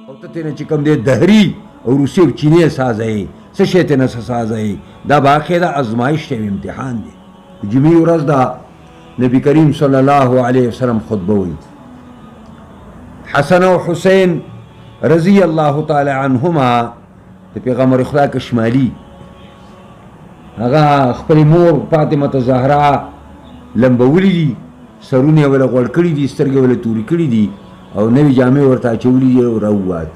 او ته تېنه چې کوم دی دهري او روسي او چینی سازوي څه شی تېنه څه سازوي دا باقاعده ازمایش دی امتحان دی جمعې ورځ دا نبی کریم صلی الله علیه وسلم خطبه وایي حسن او حسین رضی الله تعالی عنهما د پیغمبر خدا کشمالی هغه خپل مور فاطمه زهرا لمبولی دي سرونه ولا غوړ کړي دي سترګې ولا توري کړي دي او نوې جامې ورته اچولي دي او راووت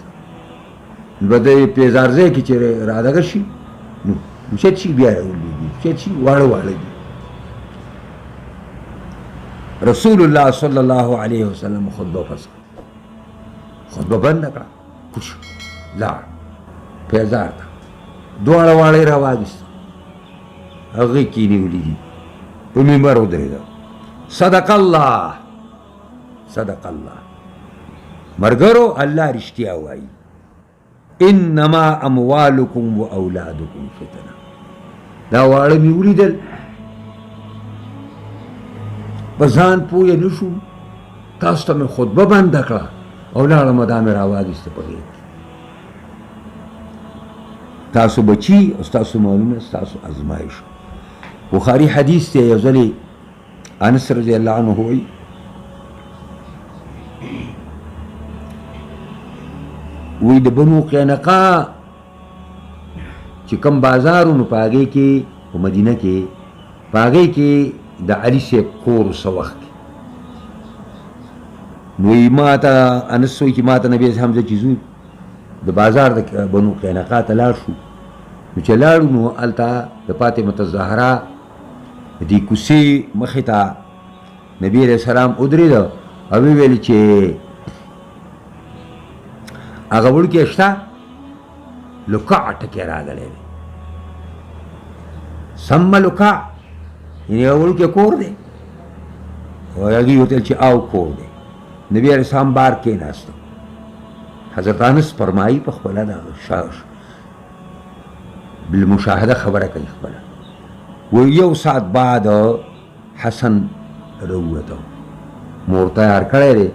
بده پیزارځه کې چې را دغه شي نو چې بیا راولي چې واړه واړه دي رسول الله صلی الله علیه وسلم خطبه پس خطبه بند کړه خوش لا پیزار دواړه واړه راوځي هغه کې نیولې دي په منبر ودرېده صدق الله صدق الله مرګرو الله رښتیا وایي انما اموالکم و اولادکم فتنه دا واړه مې ولیدل په ځان پوه نه شوم تاسو ته مې خطبه بنده کړه او لاړم دا مې راواخیسته په غېږ تاسو بچي او ستاسو مالونه ستاسو ازمایش بخاری حدیث ته یو ځلې انس رضی الله عنه وایي وی د بنو قینقا چې کوم بازارونو په هغې کې په مدینه کې په هغې کې د علي صاحب کور څه وخت نو وی ما ته انس وایي چې ما ته نبي هم زه چې ځو د بازار د بنو قینقا ته لاړ شو نو چې لاړو نو هلته د فاطمة الزهرا دې کوڅې مخې ته نبي علیه السلام ودرېده او ویې ویل چې هغه وړکې شته لکع ټکی راغلی دی سمه لکع یعنې هغه وړکې کور دی او هغې ورته چې او کور دی نبي علیه السلام بار کېناسته حضرت انس فرمایي په خپله د بالمشاهده خبره کوي خپله و یو ساعت بعد حسن راووته مور تیار کړی دی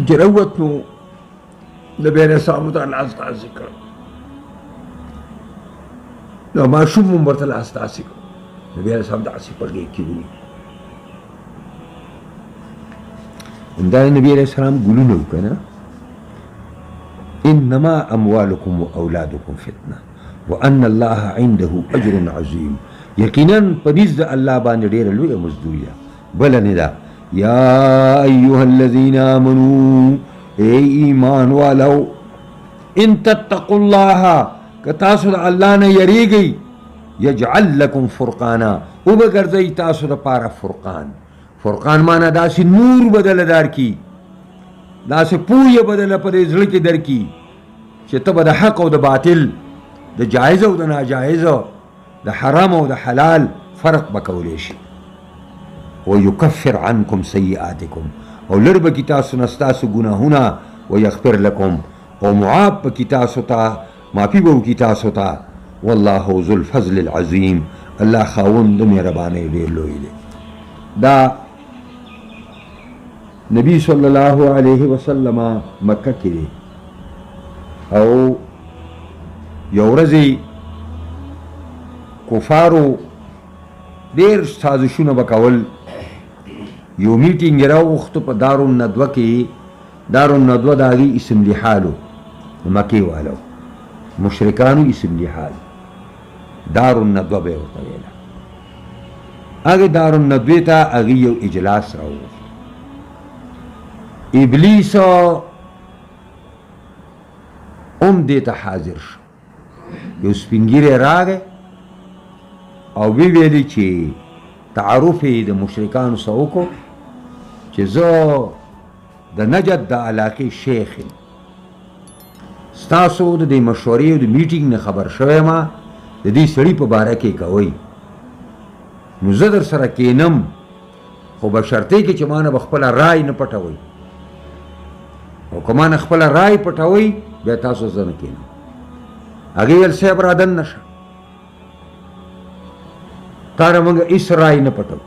چې راووت نو نبي علیه السلام ته لاس تاسې کړ نو ماشوم هم ورته لاس تاسې کړ نبي علیه السلام داسې په غېږ کې ونیو همدا نبي علیه السلام ګلونه وکړه نه انما اموالکم و اولادکم فتنه وان الله عنده اجر عظیم یقینا په نزد الله باندې ډېره لویه مزدوري ده بله نه ده یا ایها الذین آمنوا ای ایمان والو ان تتقوا الله که تاسو د الله نه یریږئ یجعل لکم فرقانا وبګرځئ تاسو دپاره فرقان فرقان معنا داسې نور بدله درکي داسې پویه بدله په دې زړه کې درکي چې ته به د حق او د باطل د جایز او د ناجایزه د حرام او د حلال فرق به کولی شي ویکفر عنکم سیئاتکم او لر به کي تاسو نه ستاسو ګناهونه ویغفر لکم او معاف به کي تاسو ته معافي به وکړي تاسو ته والله ذو الفضل العظیم الله خاوند د مهربانۍ ډېر لوی دی دا نبی صلی الله علیه وسلم مکه کې دی او یو ورځ کفارو ډېر سازشونه به کول یو میټینګ یې راوغوښته په دارالندوه کې دارالندوه د هغې اسم لحالو د مکې والو مشرکانو اسم لحال دارالندوه به یې ورته ویله هغې دارالندوې ته هغې یو اجلاس راوغوښت ابلیس هم دې ته حاضر شو یو سپین ږیری راغی او وی ویلي چې تعارف یې د مشرکانو سره وکړو چې زه د نجد د علاقې شیخ یم ستاسو د دې مشورې او د میټینګ نه خبر شوی یم د دې سړي په باره کې کوئ نو زه در سره کینم خو بشرطې کې چې ما نه به خپله رای نه پټوئ او که ما نه خپله رای پټوئ بیا تاسو زه نه کینم هغې ویل صاحب را دن نشه تا نه موږ هېڅ رای نه پټو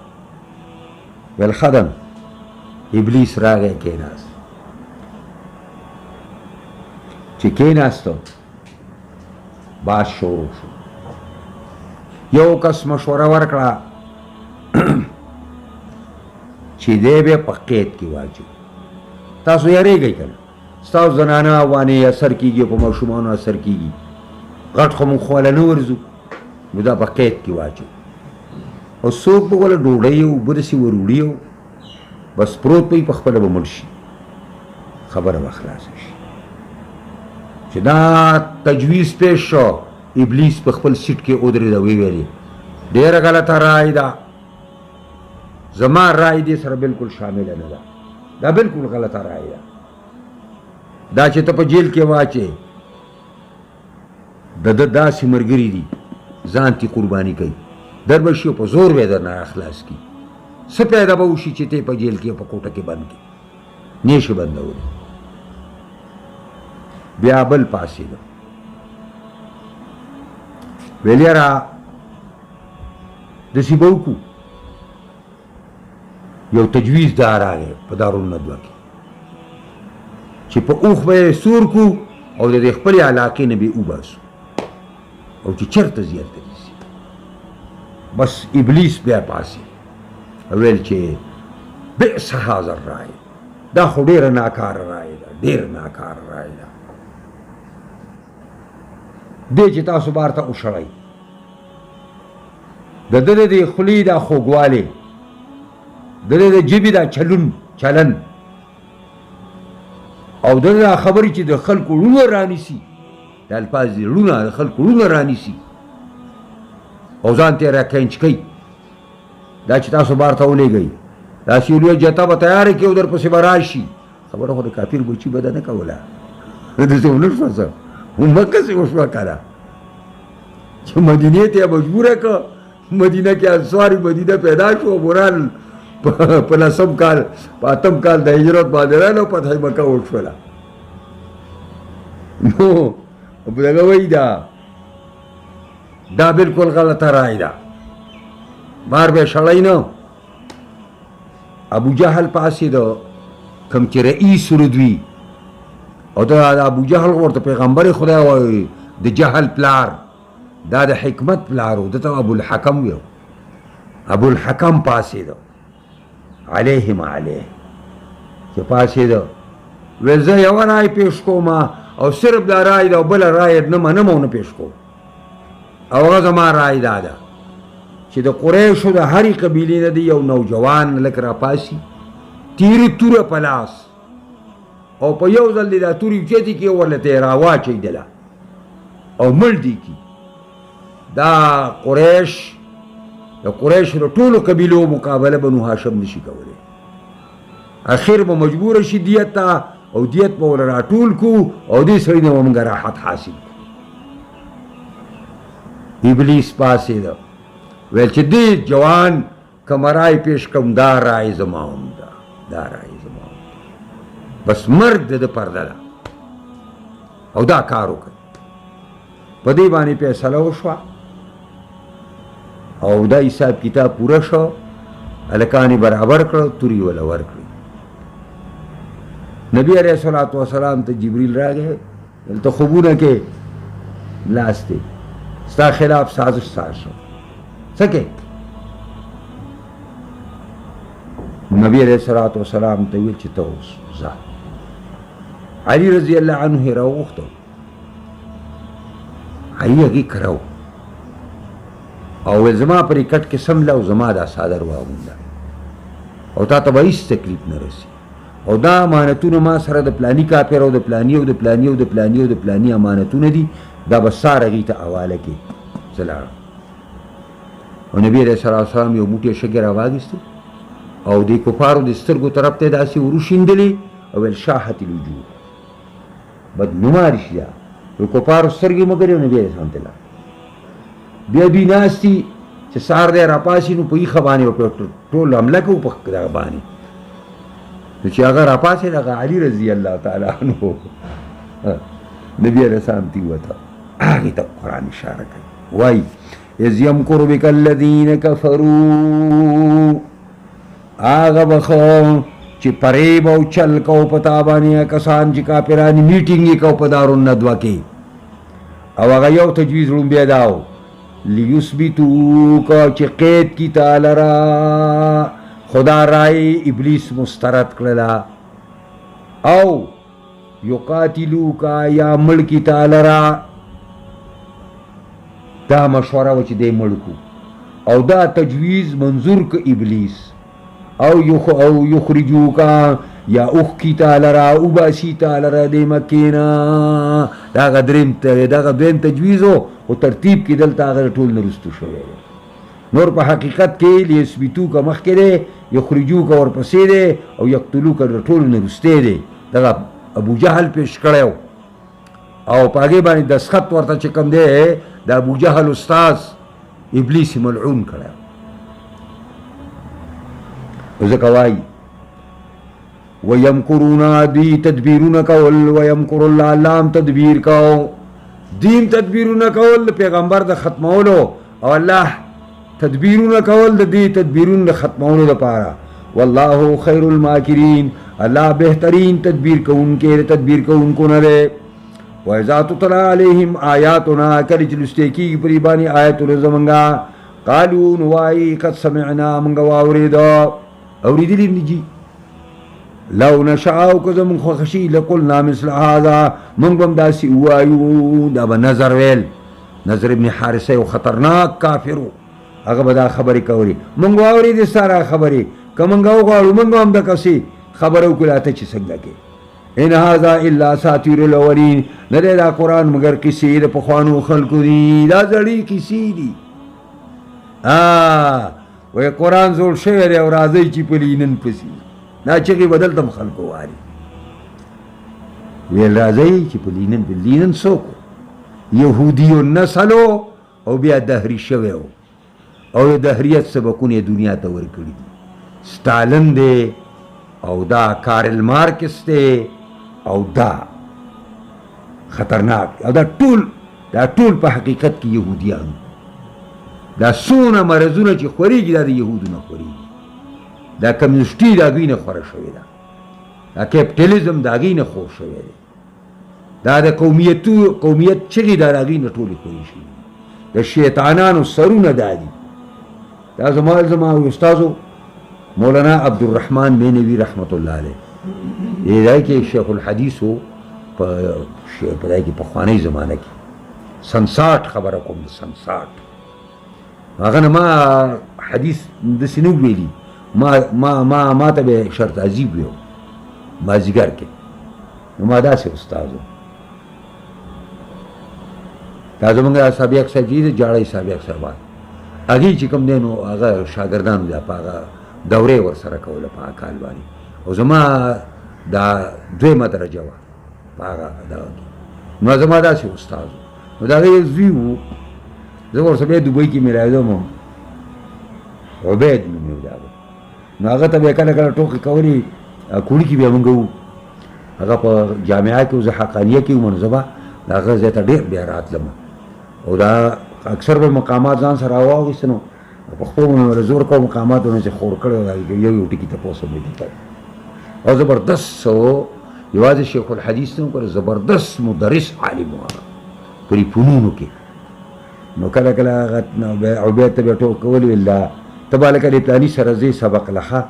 ویل ښه ده ابلیس راغی کېناست. چې کېناستو باز شروع شو. یو کس مشوره ورکړه چې دی به په قید کې واچوي. تاسو یارېږئ که نه؟ ستاسو زنانه افغانۍ اثر کېږي، په ماشومانو اثر کېږي، غټ خو مونږ خو والا نه ورځو، نو دا په قید کې واچوي. او څوک به والا ډوډۍ او اوبه داسې وروړي او بس پروت به وي، په خپله به مړ شي، خبره به خلاصه شي. چې دا تجویز پیش شو، ابلیس په خپل سیټ کې ودرېد او ویې ویلې ډېره غلطه رای ده، زما رای دې سره بلکل شامله نه ده، دا بلکل غلطه رای ده. دا چې ته په جیل کې واچې، د ده داسې ملګري دي ځان تی قرباني کوي، در به شي په زور به درنه اخلاص کړي. څه پیدا به وشي چې ته په جیل کې په کوټه کې بند کړي، نه شي بندولی. بیا بل پاسېده، ویل یاره داسې به وکړو، یو تجویز دا راغی په دارالندوه کې چې په اوښ به یې سور کړو او د دې خپلې علاقې نه به یې وباسو او چې چېرته زیات رسي. بس ابلیس بیا پاسېد او ویل چې بئس هذا الرای، دا خو ډېره ناکاره رای ده، ډېر ناکاره رای ده. دی چې تاسو بار ته وشړئ، د ده د خولې دا خوږوالی، د ده د ژبې دا چلن او د ده دا خبرې چې د خلکو ړونه رانیسي، د الفاظ دي ړونه، د خلکو ړونه رانیسي او ځان ته یې راکنچ کوي. دا چې تاسو بار ته ولېږئ، داسې یو لویه جته به تیاره کړي او درپسې به راشي. خبره خو د کافر بچي به ده نه کوله، داسې ونه شوه څه مکهسې وشوه که نه، چې مدینې ته یې مجبوره کړه. مدینه کې انصار مدینه پیدا شو، مرال په 10 کال په 8 کال د هجرت باندې راغله او فتح مکه وشوله. نو دغه وایي دا بلکل غلطه رای ده، بار به شړی نه. ابو جهل پاسېده، کوم چې رئیس ردوي، او دا ابو جهل ورته پیغمبر خدای وایي، د جهل پلار، دا د حکمت پلار و، دته ابوالحکم ویو. ابوالحکم پاسېده علیهم علیه، چې پاسېده ویل زه یوه رای پیش کوم او صرف دا رای ده او بله رای نه منم او نه پیش کوم. او هغه زما رای دا ده چې د قریشو د هرې قبیلې نه د یو نوجوان لک راپاسي، تیرې توره په لاس، او په یو ځل دې دا تورې اوچتې کړي او ورله ته یې راواچوي دله او مړ دې کړي. دا قریش، د قریشو د ټولو قبیلو مقابله بنو هاشم نشي کولی. اخر به مجبوره شي دیت ته، او دیت به ورله راټول کړو او دې سړي نه به موږ راحت حاصل کړو. ابلیس پاسېده، ویل چې دې جوان که رای پیش کړم، دا رای زما هم ده، دا رای زما هم ده. بس مرګ د ده پرده ده او دا کار وکړي. په دې باندې فیصله وشوه او دا حساب کتاب پوره شو. هلکان یې برابر کړه، تورې وله ورکړې. نبي علیه الصلاة والسلام ته جبریل راغی، دلته خوبونه کې لاس دی، ستا خلاف سازش ساز شو، څه کې؟ نبي علیه الصلاة والسلام ته ویل چې ته اوس ځه. علي رضی الله عنه یې راوغوښته، علي هغې کراو او ویل زما پرې کټ کې سمله او زما دا صادر واغونده او تا ته به هېڅ تکلیف نه رسي، او دا امانتونه ما سره د پلاني کافر او د پلاني او د پلاني او د پلاني او د پلاني امانتونه دي، دا به سار هغې ته حواله کړي. زه لاړم او نبي علیه الصلاة والسلام یو موټی شګې راواخېستې او د کفارو د سترګو طرف ته یې داسې وروشیندلې او ویل شاحت الوجوه، بدنماري شي دا د کفارو سترګې مه ګرې. نبي علیه السلام ته لاړ. بیا دوی ناست دي چې سهار دی راپاسي، نو په ایښه باندې ټول حمله کوو په دغه باندې. نو چې هغه راپاسېد، هغه علي رضی الله تعالی عنه نبي علیه السلام ته ووته، هغې ته قرآن اشاره کوي، وایي اذ یمکر بک الذین کفروا، هغه وخت چې فریب او چل کو پتا باندې کسان چې کافرانی میټینګ کو په دارون ندوه کې او هغه یو تجویز رومبیا داو لیثبتوک چې قید کی تعالی را خدا رای ابلیس مسترد کړلا او یقاتلوک یا ملکی تعالی را دا مشوره و چې دی ملکو او دا تجویز منظور که ابلیس او یخرجوکا یا اوخ کی تعالی را او باسی تعالی را دی مکینا دا دویم تجویزو و ترتیب کی دلتا اگر طول نرستو شوئے نور پا حقیقت کے لیثبتو کا مخ کے دے یخرجو کا ورپسے دے او یقتلو کا طول نرستے دے دا ابو جہل پیش کڑیو او پاگے بانی دسخط ورطا چکم دے دا ابو جہل استاذ ابلیس ملعون کڑیو وزکوائی وَيَمْكُرُونَ دی تدبیرون کول وَيَمْكُرُ اللَّهُ اللہم تدبیر کول دین تدبیرون کول پیغمبر دا ختمولو او اللہ تدبیرون کول دی تدبیرون دا ختمولو دا پارا واللہ خیر الماکرین اللہ بہترین تدبیر کون کو نرے وَإِذَا تُتْلَى عَلَيْهِمْ آیاتنا کلی چلسٹیکی کی پریبانی آیت رزمنگا قالوا نوائی قد سمعنا منگا واوریدا اوریدی لی جی لو نشاء کزم خوخشی لقلنا مثل هذا من بم داسی وایو دا با نظر ویل نظر ابن حارسه و خطرناک کافرو اگه بدا خبری کوری منگو آوری دی سارا خبری که منگو غارو منگو هم دا کسی خبرو کلاتا چی سنگا کے ان هذا الا ساتیر الاولین ندے دا قرآن مگر کسی دا پخوانو خلقو دی دا زڑی کسی دی وی قرآن زول شویر او رازی چی پلینن پسی نا چگی بدل تم خلقو واری ویل رازی چی پلینن سوکو یهودیو نسلو او بیا دهری شویو او دهریت سبکون دنیا تا ورکڑی دی ستالن دے او دا کارل مارکس دے او دا خطرناک او دا طول پا حقیقت کی یهودیان دا سونا مرزونا چی خوریگی دا یهودونا خوریگی دا کمیونسٹی دا گوی نخورا شوی دا کیپٹیلیزم دا گوی نخور شوی دا قومیت چگی دا گوی نطولی خوری شوی دا شیطانانو سرونا دا دی دا زمان استازو مولانا عبدالرحمن بینوی رحمت اللہ علیہ یہ دا کہ شیخ الحدیث ہو پدائی کی پخوانی زمانہ کی سنساٹ خبرکم دا سنساٹ اگر ما حدیث دسی نو بیلی ما تا بے شرط عجیب لیو ما زگر کے ما دا سے استازو تازو منگا سابیق صاحب جیدے جاڑای سابیق صاحبان اگی چکم دینو اگر شاگردانو دا پا اگر دورے ور سرکولا پا اکال بانی او زما دا دوی مدرجه وا پا اگر دا نو زما دا سے استازو نو دا غیر زویو زور سبے دبئی کی میرا ایدو عبید نمیو داگو نو آگا تا بے کل کل ٹوکی کوری کوڑی کی بیا منگو آگا پا جامعہ کیو زا حقانیہ کیو منظبہ دا آگا زیتا دیر بیا رات لما او دا اکثر با مقامات زان سر آواو گیستنو پخپو منو رزور کو مقامات انہیں سے خور کردو دا یو یوٹی کی تپوسو میں دیتا اور زبردست سو یواز شیخ الحدیث نو کر زبردست مدرس عالم آگا پری فنونو کے نو کلا کلا عبید تبیٹو کولی اللہ تبا لکا دی پلانی سرزی سبق لخا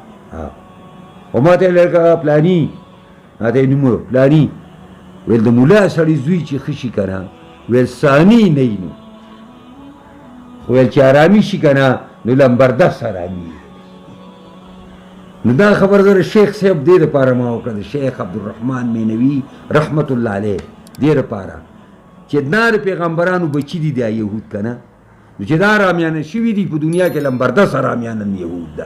وما تا لکا پلانی آتا نمو پلانی ویل دا مولا سڑی زوی چی خشی کنا ویل سامی نینو ویل چی آرامی شی کنا نو لمبردست آرامی نو دا خبر در شیخ صاحب دیر پارا ماو کرد شیخ عبدالرحمن مینوی رحمت اللہ علیہ دیر پارا چی نار پیغمبرانو بچی دی دا یهود کنا نو چی دا رامیان شوی دی پا دنیا کے لمبردست رامیانن یهود دا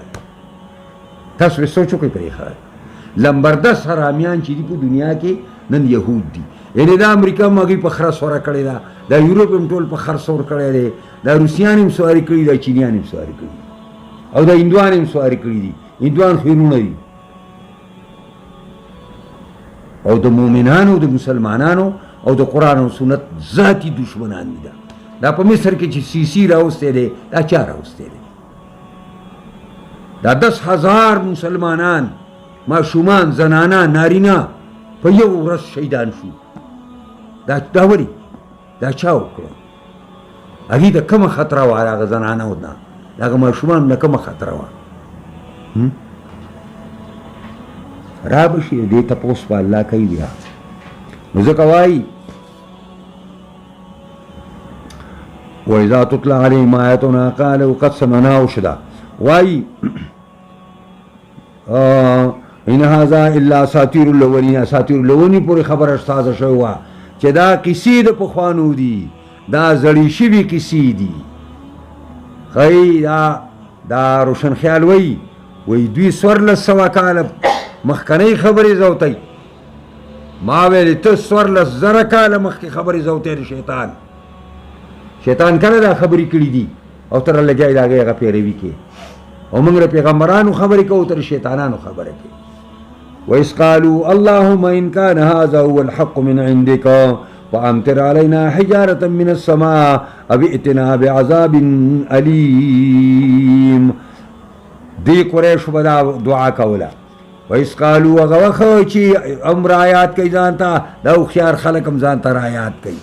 تاسو سوچو کئی پری خواهد لمبردست رامیان چی دی پا دنیا کے نن یهود دی یعنی دا امریکا ماگی پا خرسورا کردی دا یوروپ ام طول پا خرسور کردی دا روسیان ام سواری کردی دا چینیان ام سواری کردی او دا اندوان ام سواری کردی اندوان خیرون دی او دا مومنانو دا مسلمانانو او دا قرآن و سنت ذاتی دشمنان دی دا پا مصر کے چی سی راوستے دے دا چا راوستے دے دا 10,000 مسلمانان ماشومان زنانا نارینا په یو ورځ شهیدان شو. دا ولې دا چا وکړو؟ هغې ته کومه خطره وه هغه زنانو نه د هغه ماشومانو نه کومه خطره وه؟ را به شي دې تپوس به الله کوي بیا. نو ځکه وایي وإذا تتلى عليهم آياتنا قالوا قد سمعناه شدا وایي ان هذا الا اساطیر الاولین. اساطیر الاولین پورې خبر استاد شوی وه چې دا کیسې د پخوانو دي، دا زړې شوي کیسې دي. ښایي دا روشن خیال وایي دوی 1400 کاله مخکنۍ خبرې زوتی. ما ویلې ته 14,000 کاله مخکې خبرې زوتی د شیطان کله دا خبرې کړي دي او ته رالګیایې د هغې هغه پیروي کې. او موږ د پیغمبرانو خبرې کوو ته د شیطانانو خبره کوي. وإذ قالوا اللهم إن كان هذا هو الحق من عندك فأمطر علينا حجارة من السماء أو ائتنا بعذاب أليم. دی قریش به دا دعا کوله. وإذ قالوا هغه وخت چې امر آیات کوي ځان ته، دا هوښیار خلک هم ځان ته آیات کوي.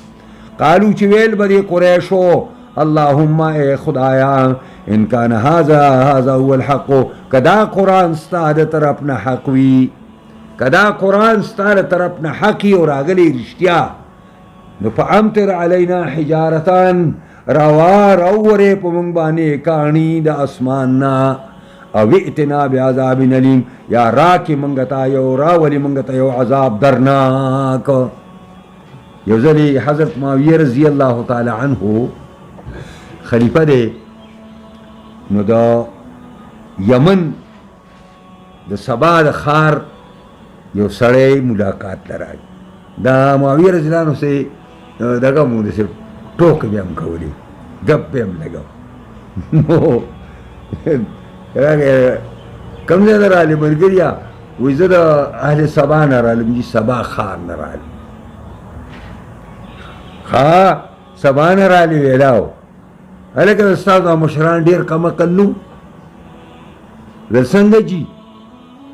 قالو چې ویل به دې قریشو اللهم اے خدایا ان کان هذا هو الحق، کدا قرآن ستا د طرف نه حق وي، کدا قرآن ستا د طرف نه حق وي او راغلی رښتیا، نو فامطر علینا حجارتان راورې په موږ باندې کاڼي د اسمان نه، او ائتنا بعذاب علیم، یا راکې موږ ته یو راولې موږ ته یو عذاب درناک. یو ځلې حضرت معاویه رضی الله تعالی عنه خلیفه دی، نو د یمن د سبا د ښار یو سړی ملاقات ته راغی. دا معاویه رضی الله عنه سې دغه مو داسې ټوکې به هم کولې، ګپ به هم لګاو. نو راغی کوم ځای نه رالې ملګريه؟ وایي زه د اهل سبا نه رالم. جي سبا ښار نه رالم. ها سبا نه رالې ویلاو هلکه ستا دا مشران ډېر کم عقل نو؟ ویل څنګه جي؟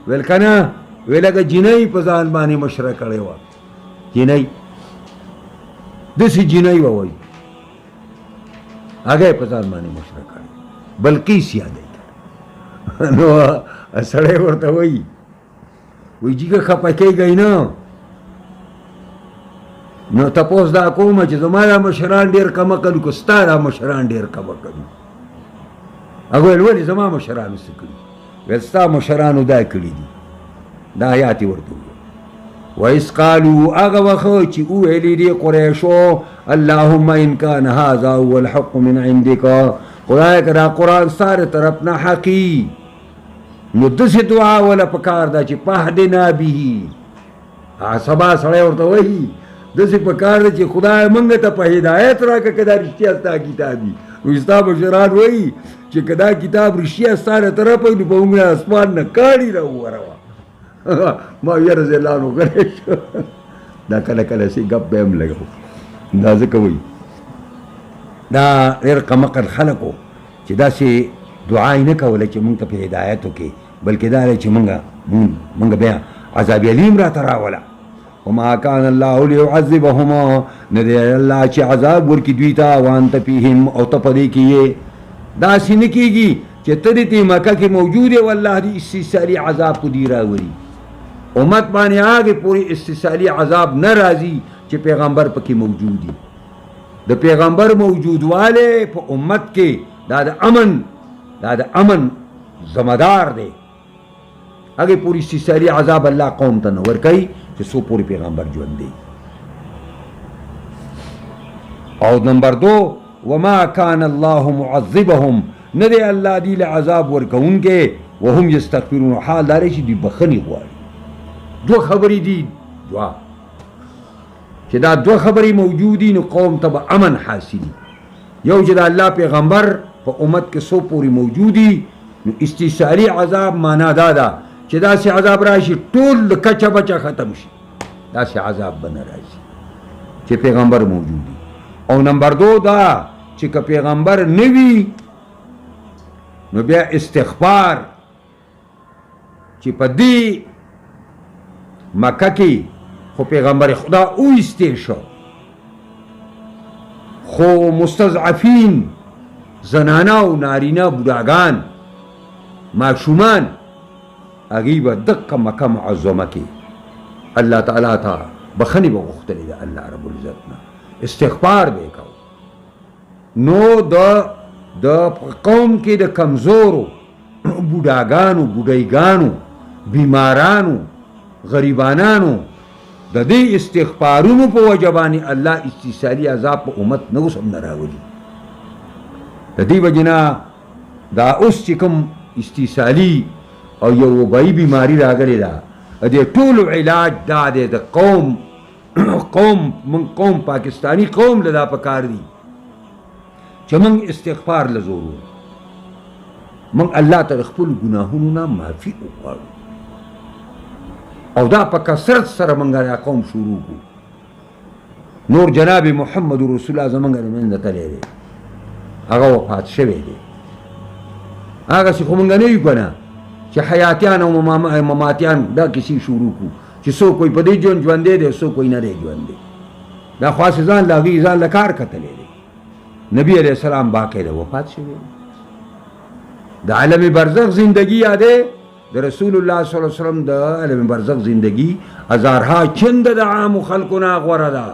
ویل که نه، ویل لکه جینۍ په ځان باندې مشره کړې وه. جینۍ داسې جینۍ به وایي هغه یې په ځان باندې مشره کړې، بلقیس یادوي. نو سړی ورته وایي جي که خفه کېږئ نه، نو تپوس دا کومه چې زما دا مشران ډېر کم عقل که ستا دا مشران ډېر کم عقل. هغه ویل ولې زما مشرانو څه کړي؟ ویل ستا مشرانو دا کړي دي. دا آیات یې ورته وویل. وإذ قالوا هغه وخت چې وویلې دي قریشو اللهم إن كان هذا هو الحق من عندك، خدایه که دا قرآن ستا د طرف نه حقي، نو داسې دعا وله پکار ده چې فهدنا به. سبا سړی ورته وایي داسې پکار ده چې خدای موږ ته په هدایت راکړه که دا رښتیا ستا کتاب وي. نو ستا مشران وایي چې که دا کتاب رښتیا ستا د طرفه وي نو په موږ اسمان نه کاڼي راووروه. معاویه رضی الله عنه غلی شو. دا کله کله سي ګپ به هم لګو. دا ځکه وایي دا ډېر کم عقل خلک وو چې داسې دعا یې نه کوله چې موږ ته په هدایت وکړي، بلکې دا دی چې موږ بیا عذاب علیم راته راوله. وما كان الله ليعذبهما، نه دی الله چې عذاب ورکړي دوی ته وانت فیهم، او ته په دې کې یې. داسې نه کېږي چې ته دې مکه کې موجود یې والله دې استثالي عذاب په دې راولي. امت باندې هغې پورې استثالي عذاب نه راځي چې پیغمبر پکې موجود وي. د پیغمبر موجودوالی په امت کې دا د امن ذمہدار دی. هغې پورې استثالي عذاب الله قوم ته نه ورکوي چې څو پورې پیغمبر ژوند دی. او نمبر 2 وما كان الله معذبهم، نه دی الله دی له عذاب ورکوونکی وهم یستغفرون، حال دا دی چې دوی بخښنې غواړي. دو خبرې دي دعا چې دا دو خبرې موجودي نو قوم ته به امن حاصلي. یو چې د الله پیغمبر په امت کې څو پورې موجودي، نو استثالي عذاب معنا دا ده چې داسې عذاب راشي ټول کچه بچه ختم شي، داسې عذاب به نه راشي چې پیغمبر موجود وي. او نمبر 2 دا چې که پیغمبر نه وي نو بیا استغفار چې په دې مکه کې خو پیغمبر خدا اویستی شو، خو مستضعفین زنانه او نارینه بوډاګان ماشومان هغوی به دقه مکه معظمه کې الله تعالی ته بخنې به غوښتلې ده الله رب العزت نه، استغفار به یې کو. نو د قوم کې د کمزورو بوډاګانو بوډیګانو بیمارانو غریبانانو د دې استغفارونو په وجه باندې الله استیصالي عذاب په امت نه اوس هم نه راولي. د دې وجې نه دا اوس چې کوم استیصالي او یو وبایي بیماري راغلې ده د دې ټولو علاج دا دی د قوم پاکستانی قوم له دا پکار دي چې موږ استغفار له زور وو، موږ الله ته د خپلو ګناهونو نه معافي وغواړو او دا په کثرت سره موږ دا قوم شروع کړو. نور جناب محمد رسول الله زموږ د منځه تللی دی، هغه وفات شوی دی. هغسې خو موږ نه یو که نه چې حیاتیان او مماتیان دا کیسې شروع کړو چې څوک کوئی په دې ژوندی دی څوک کوئی نه دی ژوندی. دا خاص ځان له هغوی ځان له کار کتلی دی. نبی علیہ السلام باقاعده وفات شوی دی. د عالم برزخ زندگی یادې د رسول الله صلی الله علیه وسلم د عالم برزخ زندگی هزارها چند د عامو خلکو نه غوره ده،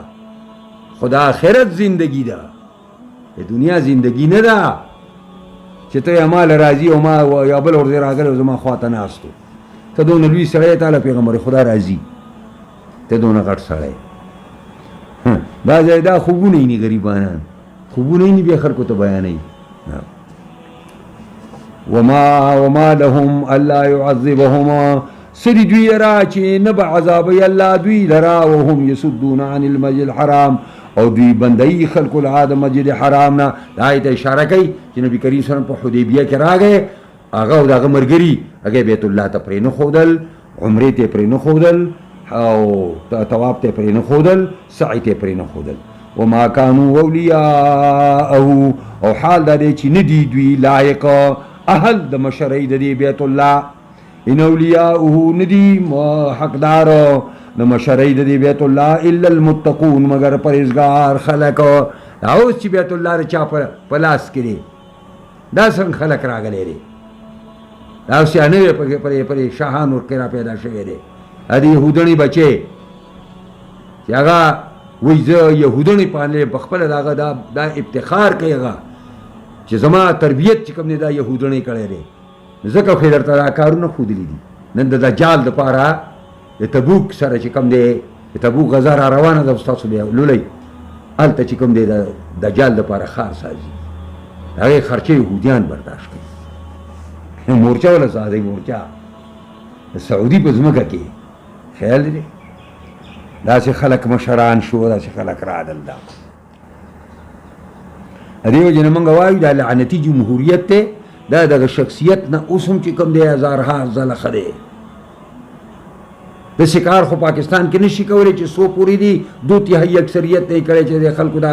خو د آخرت زندگی ده، د دنیا زندگی نه ده چې ته یې ما له راځي او ما یا بل ورځې راغلی او زما خواته ناست و. ته دونه لوی سړی تعالی پیغمبر خدا راځي، ته دونه غټ سړی. دا ځای دا خوبونه یې ني غریبانان خوبونه یې ني بیا خلکو ته بیانوي. وما لهم الا يعذبهما سری دوی لرا چې نه به عذابوي الله دوی لرا وهم يصدون عن المسجد الحرام او دوی بندوي خلکو له د مسجد حرام نه. دا آیت اشاره کوي چې نبی کریم صلی الله علیه وسلم په حدیبیه کې راغی، هغه او د هغه ملګري هغه بیت الله ته پرې نه ښودل، عمرې ته پرې نه ښودل او طواف ته پرې نه ښودل، سعی ته پرې نه ښودل. وما كانوا اولیاءه او حال دا دی چې نه دي دوی لایق اهل د مشرۍ د دې بیت الله، ان اولیاءه ندی حقدار د مشرۍ د دې بیت الله الا المتقون مگر پرهیزګار خلک. اوس چې بیت الله د چا په لاس کې دی دا څنګه خلک راغلی دی، دا اوس یا نه پرې شاهان ورکې را پیدا شوی دی. د یهودنۍ بچی چې هغه وایي زه یهودنۍ پالې په خپله د هغه دا افتخار کوي هغه چې زما تربیت چې کوم دی دا یهودنۍ کړی دی، ځکه خو یې درته دا کارونه ښودلي دي. نن د دجال دپاره د تبوک سره چې کوم دی د تبوک غزا را روانه ده، ستاسو بیا لولی هلته چې کوم دی د دجال دپاره ښار سازي، هغې خرچه یهودیان برداشت کوي. مورچه وله سازوي، مورچه د سعودي په ځمکه کې خیال دی. داسې خلک مشران شو، داسې خلک رادل. دا دې وجې نه موږ وایو دا لعنتي جمهوریت دی، دا دغه شخصیت نه اوس هم چې کوم دی هزارها ځله ښه دی. داسې کار خو پاکستان کې نشي کولی چې څو پورې دي 2/3 اکثریت نه یې کړی چې د خلکو دا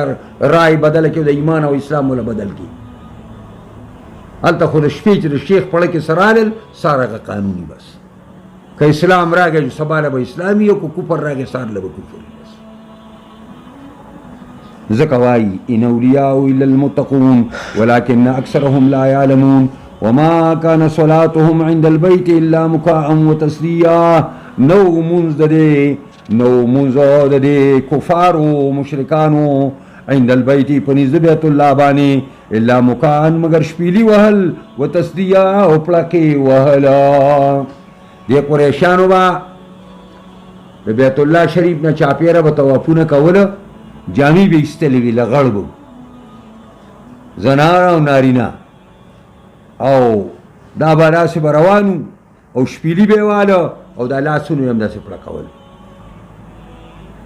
رای بدله کړي، د ایمان او اسلام وله بدل کړي. هلته خو د شپې چې د شیخ پړه کې سره رالل سار هغه قانوني بس، که اسلام راغی سبا له به اسلامي او که کفر راغی سار له به کفر. ذکر وای ان اولیاء الا المتقون ولكن اکثرهم لا يعلمون وما كان صلاتهم عند البيت الا مكاء وتسليا. نو منز د کفار او مشرکانو عند البيت پنځ بیت الله باندې الا مكاء مگر شپیلی وهل وتسليا او پړکی وهلا. د قریشانو با د بیت الله شریف نه چاپیره به طوافونه کوله، جامې به ایستلې وي لغړ به زنانه او نارینه، او دا به داسې به روانو او شپیلي به یې واله او دا لاسونه یې هم داسې پړکول.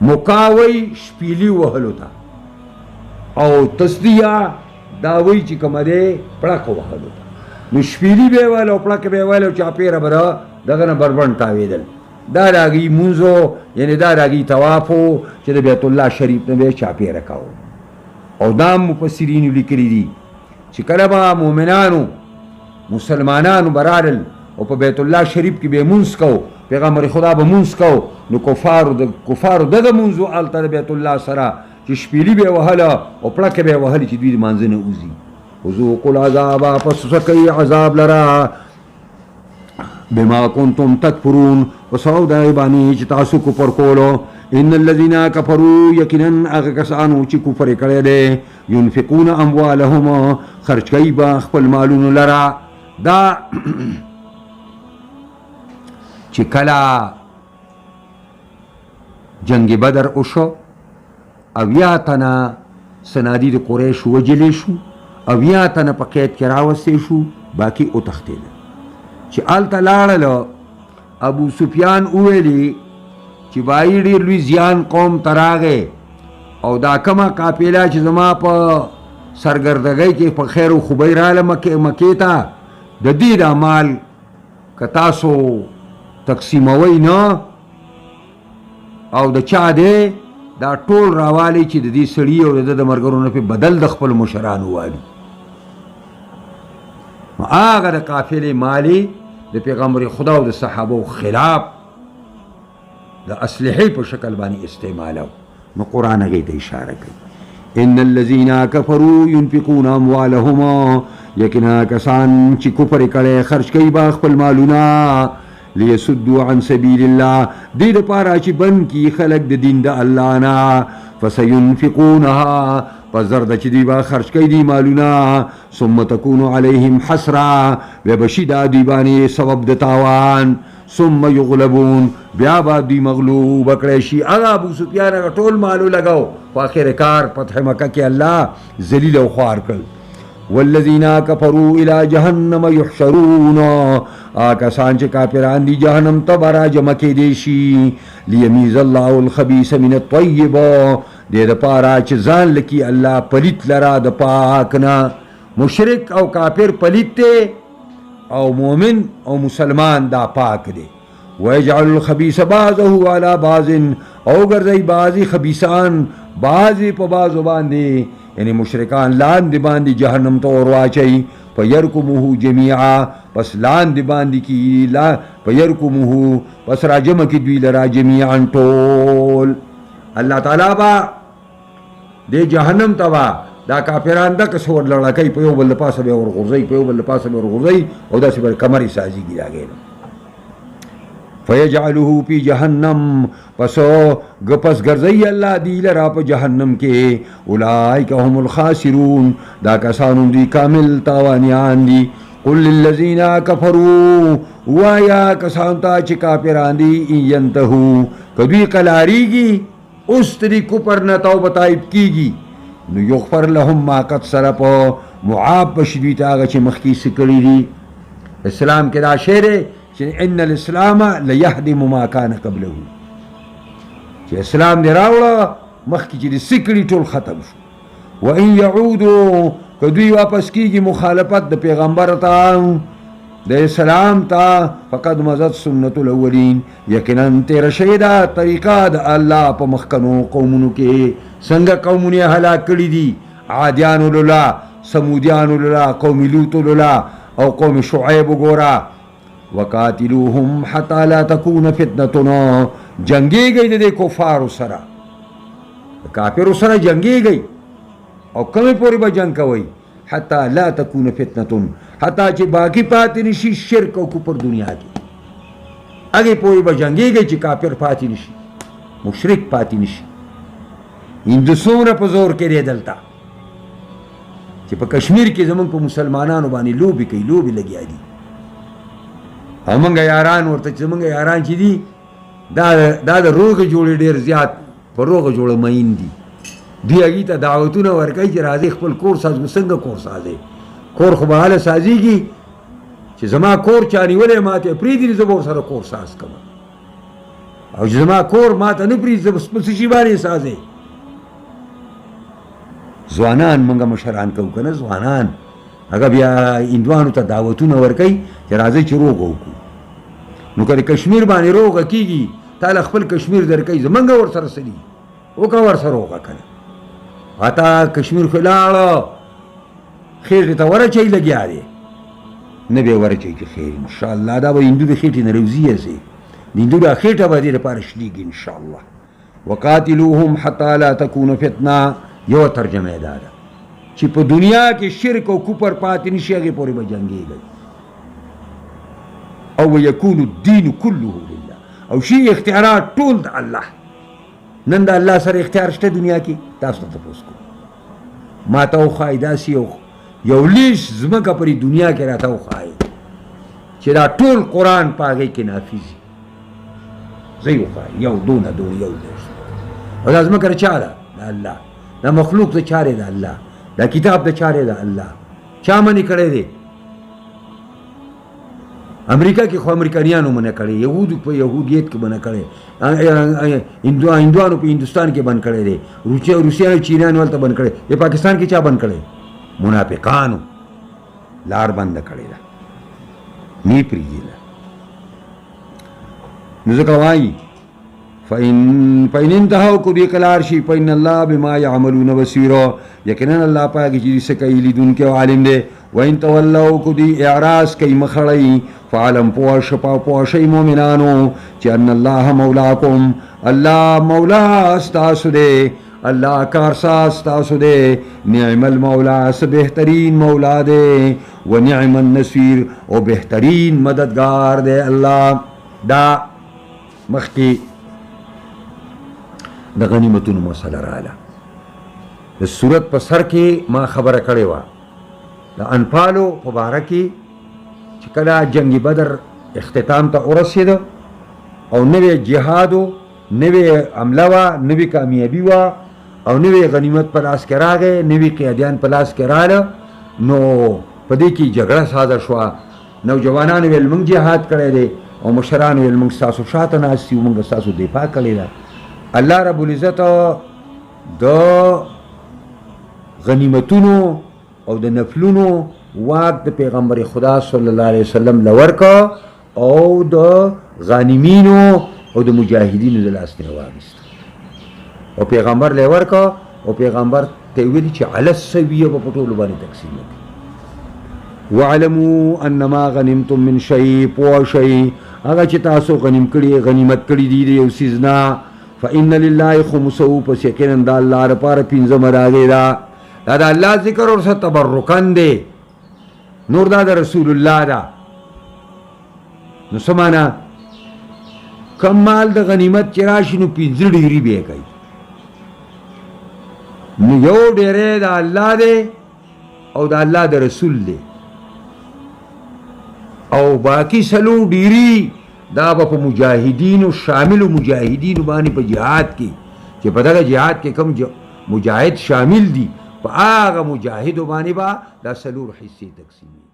مکاوی شپیلي وهلو ته او تسلیه دا وایي چې کومه دی پړکه وهلو ته. نو شپیلي به یې واله او پړکه به یې واله او چاپېره به دغه نه بربنډ تاوېدل. دا د هغوی مونځو یعنې دا د هغوی طواف و چې د بیت الله شریف نه به یې چاپېره کوو. او دا هم مفسرینو لیکلي دي چې کله به مؤمنانو مسلمانانو به رالل او په بیت الله شریف کې به یې مونځ کوو پیغمبر خدا به مونځ کو نو کفارو دغه مونځ و هلته د بیت الله سره چې شپیلي به یې وهله او پړکه به یې وهلې چې دوی د مانځه نه وځي. وذوقوا العذاب پس سکئ عذاب لره بما کنتم تکفرون په سبب د هغې باندې چې تاسو کفر کولو. ان الذين كفروا یقینا هغه کسانو چې کفر یې کړی دی ينفقون اموالهم خرج کوي به خپل مالونو لره. دا چې کله جنگ بدر وشو 80 تنه صنادید قریش وجلی شو، 80 تنه په قید کې راوستې شو، باقي وتښتېدل. چې هلته لاړل ابو سفیان وویلي چې بای ډېر لوی زیان قوم ته راغی او دا کومه قافله چې زما په سرګردګۍ کې په خیر و خوبۍ راله مکې ته د دې دا مال که تاسو تقسیموئ نه او د چا دی دا ټول راوالی چې د دې سړي او د ملګرو نه پې بدل د خپل مشرانو والي. هغه د قافلې مالې د پیغمبر خدا او د صحابو خلاف د اسلحې په شکل باندې استعمالو. نو قرآن هغې ته اشاره کوي ان الذین کفروا ينفقون اموالهم یقینا کسان چې کفر یې کړی خرج کوي به خپل مالونه لیصدوا عن سبیل الله دې دپاره چې بند کي خلک د دین د الله نه فسینفقونها پس زرده چې دوی به خرج کوي دي مالونه ثم تکون علیهم حسرا بیا به شي دا دوی باندې سبب د تاوان ثم یغلبون بیا به دوی مغلوب کړی شي. هغه ابو سفیان هغه ټول مالو لګاو په آخر کار فتح مکه کې الله ذلیل او خوار کړ. والذین کفروا الی جهنم یحشرون کسان چې کافران دي جهنم ته به راجمع کېدی شي. لیمیز الله الخبیث من الطیب دې دپاره چې ځان لکي الله پلیت لره د پاک نه. مشرک او کافر پلیت دی او مؤمن او مسلمان دا پاک دی. ویجعل الخبیث بعضه علی بعض او ګرځوي بعضې خبیثان بعضې په بعضو باندې یعنی مشرکان لاندې باندې جهنم ته ور واچوي فیرکمه جمیعا پس لاندې باندې کی فیرکمه پس راجمع کی دوی لرا جمیعا ټول. الله تعالی با دې جهنم ته با دا کافران دا کس ور لړکوي په یو بل پاسه به ورغورځوي په یو بل پاسه به ورغورځوي او داسې به کمرې سازیږي د هغې نه. فیجعله فی جهنم پس ګرځوي الله دی لرا په جهنم کې. اولئک هم الخاسرون دا کسانو دوی کامل تاوانیان دي. قل للذین کفروا وایا کسان ته چې کافران دي ان ینتهوا که دوی قلاریږي اوس ترې کفر نه توبه تایب کیږي نو یغفر لهم ما قد سلف معاف بشي دوی ته هغه چې مخکې څه کړي دي. اسلام کې دا شعر چې ان الاسلام لیهدم ما کان قبله چې اسلام دې راوړه مخکې چې دې څه کړي ټول ختم شو. وان یعودو که دوی واپس کیږي مخالفت د پیغمبر ته د اسلام ته فقد مضت سنت الاولین یقینا تیر شوې ده طریقه د الله په مخکنو قومونو کې څنګه قومونه هلاک کړي دي عادیانو لولا سمودیانو لولا قوم لوط لولا او قوم شعیب وګوره. وقاتلوهم حتی لا تکون فتنتنا جنگیږئ د دې کفارو سره کافرو سره جنگیږئ او کمې پورې به جنګ کوئ حتی لا تکون فتنتن حتی چې باقی پاتې نشي شرک او کفر دنیا کې هغې پورې به جنګیږئ چې کافر پاتې نشي مشرک پاتې نشي. هندو څومره په زور کې دی دلته چې په کشمیر کې زمونږ په مسلمانانو باندې لوبې کوي لوبې لګیا دي. همونږ یاران ورته چې زمونږ یاران چې دي دا د روغې جوړې ډېر زیات په روغه جوړه مین دي. دوی هغې ته دعوتونه ورکوي چې راځئ خپل کور ساز. څنګه کور سازئ؟ کور خو به هله سازېږي چې زما کور چا نیولی ما ته پرېږدي زه به ورسره کور ساز کړم او چې زما کور ما ته نه پرېږدي زه به خپل څه شي باندې سازئ. ځوانان موږ مشران کوو که نه ځوانان هغه بیا هندوانو ته دعوتونه ورکوي چې راځئ چې روغه وکړو. نو که د کشمیر باندې روغه کېږي تاله خپل کشمیر درکوي زمونږ ورسره څه دي وکړه ورسره روغه که نه. حتی کشمیر خو لاړه خېټې ته ورچوي لګیا دی نه به یې ورچوي چې خیر انشاءالله دا به هندو د خېټې نه روزي هسې نیندوره خېټه به دې دپاره شلېږي انشاءالله. وقاتلوهم حتی لا تکون فتنه، یو ترجمه یې دا ده چې په دنیا کې شرک او کفر پاتې نشي، هغې پورې به جنګېږئ. او ویکون الدین کله لله، او شي اختیارات ټول د الله. نن د الله سره اختیار شته دنیا کې؟ تاسو ته تپوس کوم. ما ته وښایي داسې یو لیش ځمکه پرې دنیا کې راته وښایي چې دا ټول قرآن په هغې کې نافظ وي. زه یې وښایي یو دونه یو لیش. او دا ځمکه د چا ده؟ د الله. دا مخلوق د چا دی؟ د الله. دا کتاب د چا دی؟ د الله. چا منې کړی دی؟ امریکا کې خو امریکایانو منع کړی، یهودو په یهودیت کې منع کړی، هندوانو په هندوستان کې بند کړی دی، روسیانو چینیانو هلته بند کړی. په پاکستان کې چا بند کړی؟ منافقانو لار بنده کړې ده، نه پرېږدي. نو ځکه وایي فإن انتهوا کو دې کلار شي فإن الله بما يعملون بصير، یقینا الله پاک چې څه کوي لیدونکی او عالم دی. وإن تولوا کو دې اعراض کوي مخړی فعلم پوه شئ مؤمنانو چې ان الله مولاکم، الله مولا ستاسو دی، الله کارساز ستاسو دی. نعم المولا، څه بهترین مولا دی. و نعم النصير، او بهترین مددگار دی الله. دا مخکې د غنیمتونو مسله رااله. د صورت په سر کې ما خبره کړې وه د انفالو په باره کې چې کله جنگ بدر اختتام ته ورسېده او نوی جهادو، نوی حمله وه، نوی کامیابي وه او نوی غنیمت په لاس کې راغی، نوی قیادیان په لاس کې راله، نو په دې کې جګړه ساده شوه. نوجوانانو ویل موږ جهاد کړی دی او مشرانو ویل موږ ستاسو شاته ناست یو، موږ ستاسو دفاع کړې ده. الله رب العزت د غنیمتونو او د نفلونو واک د پیغمبر خدا صلی الله علیه وسلم لورکا او د غانمینو او د مجاهدینو د لاس نه واغست او پیغمبر لورکا او پیغمبر ته ویل چې علی السویه په ټولو باندې تقسیم وکړي. واعلموا انما غنمتم من شیء، پوه شئ هغه چې تاسو غنیمت کړي دي یو څیز نه، فإن لله خمسه، پس یقینا د الله لپاره پنځمه راغی ده. دا د الله ذکر ورسره تبرکن دی، نور دا د رسول الله ده. نو څه معنا؟ کم مال د غنیمت چې راشي نو پنځه ډېرې به یې کوي. نو یو ډېری د الله دی او د الله د رسول دی، او باقي څلور ډېرې دا به په مجاهدینو، شاملو مجاهدینو باندې په جهاد کې چې په دغه جهاد کې کوم مجاهد شامل دي، په هغه مجاهدو باندې به دا څلور حصې تقسیمي.